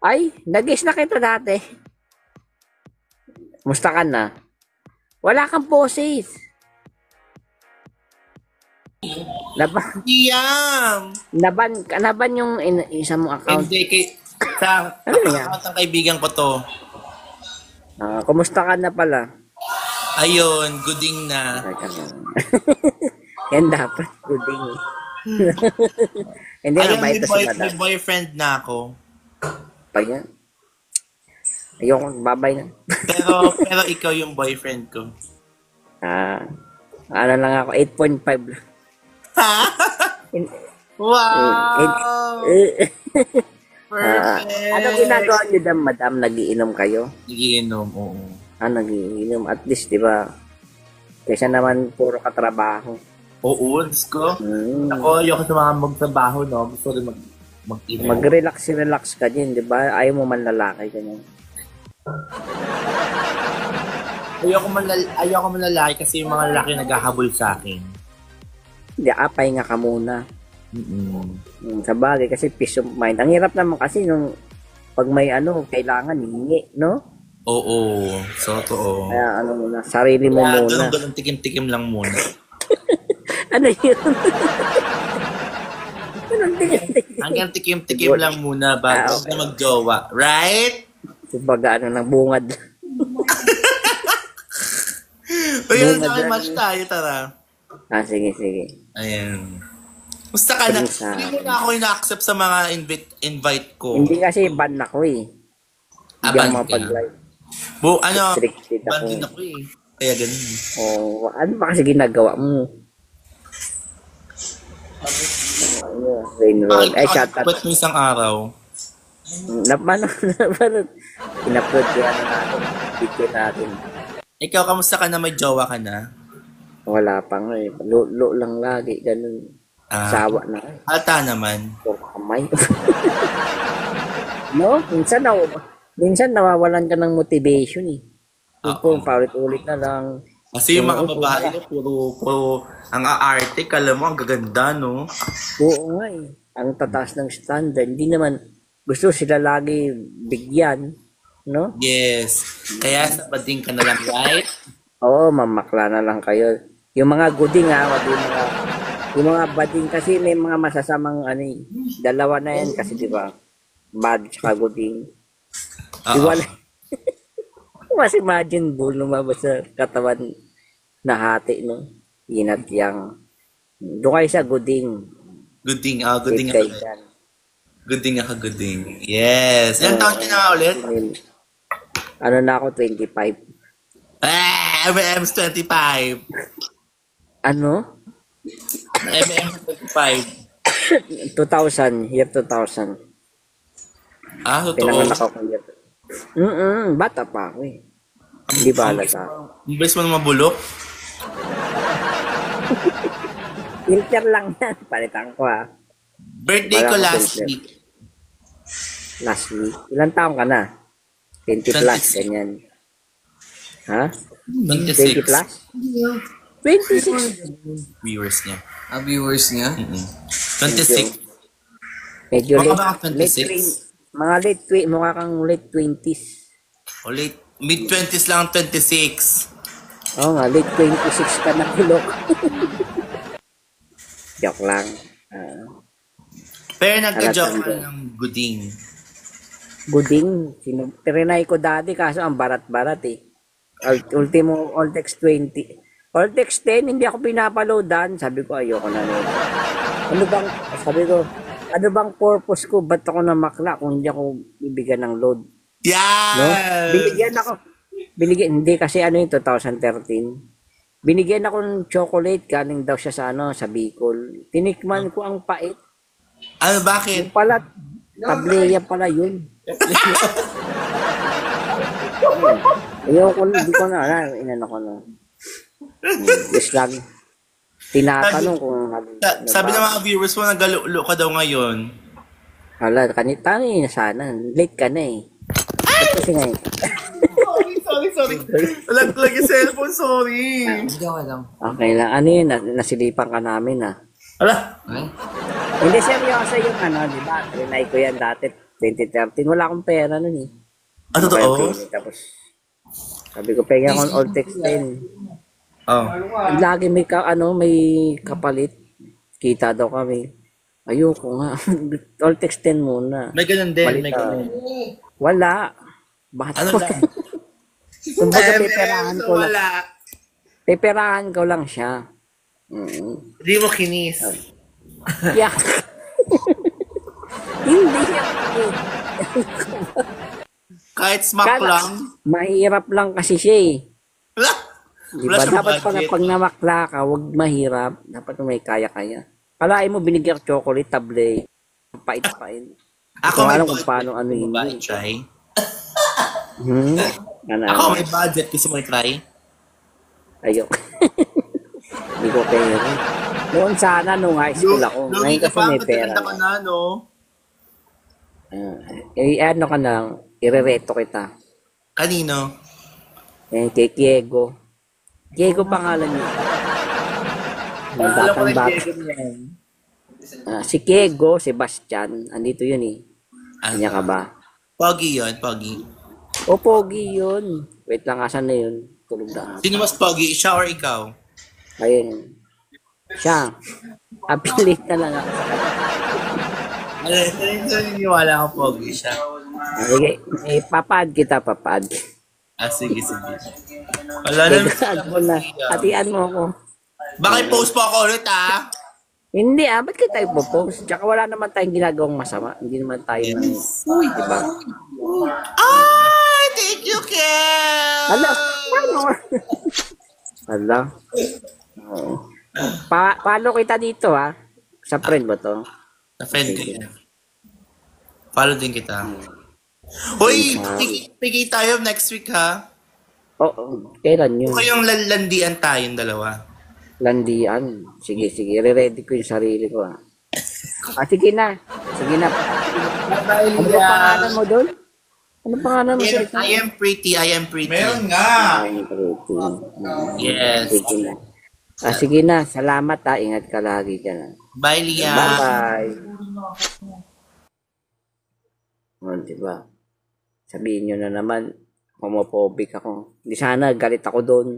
Ay, nag-guess na kita dati. Musta ka na? Wala kang poses. Naban, Iyam! naban yung isa mong account. Hindi, sa Ano yan? account ng kaibigan ko to. Kumusta ka na pala? Ayun, gooding na. Yan dapat, gooding. Hindi na Ayun, ba ito si may madam? boyfriend na ako. Pa yan. Ayoko, babay na. Pero ikaw yung boyfriend ko. Ano lang ako, 8.5 lang. Ha? Wow! Perfect! Ano ginagawa niyo dam, madam? Nagiinom kayo? Nagiinom, oo. Nagiinom. At least, di ba? Kaysa naman puro katrabaho. Oo, let's go. Ako, ayoko sa mga magtrabaho, no? Gusto rin mag-inom. Mag-relax ka din, di ba? Ayaw mo man lalaki ganyan. Ayoko man lalaki kasi yung mga lalaki naghahabol sa akin. Hindi, pahinga ka muna. Sa bagay, kasi peace of mind. Ang hirap naman kasi nung pag may kailangan, hingi, no? Oo, so totoo. Kaya muna, sarili mo muna. Ganun tikim-tikim lang muna. Ano yun? Anong tikim-tikim? Hanggang tikim-tikim lang muna bago na mag-jowa. Right? Kumbaga, ng bungad. Ayun, match tayo, tara. Sige. Ayan. Musta ka na? Hindi mo na ako ina-accept sa mga invite ko. Hindi kasi ban ako eh. Hindi ako mapag-live. Restricted ban din ako eh. Kaya ganun. Ano ba kasi ginagawa mo? Rainroll. Shout out. Ba't mo isang araw? In-upload kaya natin. Video natin. Ikaw, kamusta ka na? May jowa ka na? Wala pa nga eh. Lo lang lagi. Ganun. Sawa na eh. Ata naman. Puro kamay. No? Minsan nawawalan ka ng motivation eh. Puro paulit-ulit na lang. Kasi yung mga babae na puro ang aarte, alam mo, ang gaganda, no? Oo nga eh. Ang tataas ng standard. Hindi naman gusto sila lagi bigyan, no? Yes. Kaya sabading ka na lang, right? Oo, mamakla na lang kayo. Yung mga gooding yung mga bading kasi may mga masasamang dalawa na yan kasi di ba? Bad tsaka gooding. Iwala. Mas imagine bull lumabas sa katawan na hati, no? Inat yang. Doon kayo sa gooding. Gooding ako. Gooding ako. Yes. Ilang taon ka na ulit? Ano na ako, 25. MM's 25. Ano? MM's 25. 2000, year 2000. Totoo. Pinanganak ako year. Bata pa ako eh. Hindi ba halata? Imbes mo na mabulok? Filter lang yan. Palitan ko ha. Birthday ko last week. Last week? Ilang taong ka na? 20 plus, ganyan. Ha? 26. 20 plus? 26. Viewers niya. Viewers niya? 26. Medyo Baka mukha kang late 20s. O late, mid-20s lang 26. Oo nga, late 26 ka na bulok. Joke lang. Pero nagka-joke ka ng gooding. Gooding? Trinay ko dati kaso ang barat-barat eh. Ultimo, Altex 20. Altex 10, hindi ako pinapaloadan. Sabi ko, ayoko na nito. Ano bang purpose ko? Ba't ako namakla kung hindi ako bibigyan ng load? Yeah! No? Hindi kasi yung 2013. Binigyan ako ng chocolate, galing daw siya sa Bicol. Tinikman ko ang pait. Ano, bakit? Yung pala, tableya pala yun. Hindi ko na, inano ko na. Just lang. Tinatanong kung sabi ng mga viewers mo, nagalulo ka daw ngayon. Hala, kanitangin na sana. Late ka na eh. Kasi nga eh. Sorry. Lag yung cellphone, sorry. Okay lang. Ano yun? Nasilipan ka namin ah. Ala? Hindi seryoso yung di ba? Trinay ko yan dati. 2013. Wala akong pera nun eh. Ah, totoo? Tapos, sabi ko, pengen akong Altex 10. Oh. Lagi may may kapalit. Kita daw kami. Ayoko nga. Altex 10 muna. May ganun din, Palit may na. ganun. Wala. Bakit Ano ko? lang? Kumbaga, peperahan ko lang. Wala. Peperahan ko lang siya. Hindi mo kinis. Yak. Hindi yan. Kahit smack Kala, lang. mahirap lang kasi siya eh. Wala. Di Wala ba? siyang Dapat budget. pag namakla ka, huwag mahirap. Dapat may kaya-kaya. Kalain mo binigyan ko chocolate, tablet. Pait-pait. Ako Kung may alam kung budget. paano ano Gusto mo ba hindi. i-try? Ano? Ako may budget. Gusto mo i-try? Ayok. Hindi ko pera. Noon sana, nung high school ako. Lugi Ngayon ka kasi pa. may pera. Maganda ka na, no? Ano ka na, irereto kita. Kanino? Kay Kiego. Kiego pangalan niya. Yung Alam ko rin batang-bata. Diego yan. Si Kiego, Sebastian, andito yun eh. Kanya ka ba? Pogi yun, Pogi. O, pogi yun. Wait lang, asan na yun? Tulog na. Sino mas Pogi? Siya or ikaw? Ayun. Siya. Affiliate na lang ako. Naniniwala ako Pogi siya. Sige, papad kita, papad. Ah, sige, sige. Wala na. Tag mo na. Hatian mo ako. Baka i-post po ako ulit, ah. Hindi ba't ka tayo post? Tsaka wala naman tayong ginagawang masama. Hindi naman tayo diba? Ay, thank you, Kel! Hala, paano? Hala. Oo. Follow kita dito ha. Sa friend mo to. Na-friend ko yan. Follow din kita. Uy, pigay tayo next week, ha? Oo. Kailan yun? Kung kayong landian tayong dalawa. Landian. Sige. Re-ready ko yung sarili ko ha. Sige na. Sige na. Ano ba pangalan mo doon? Ano pangalan mo sa I am pretty. Meron nga. Yes. Sige na. Sige na. Salamat ha. Ingat ka lagi ka na. Bye, Lia. Bye-bye. Diba? Sabihin nyo na naman, homophobic ako. Hindi sana, galit ako doon.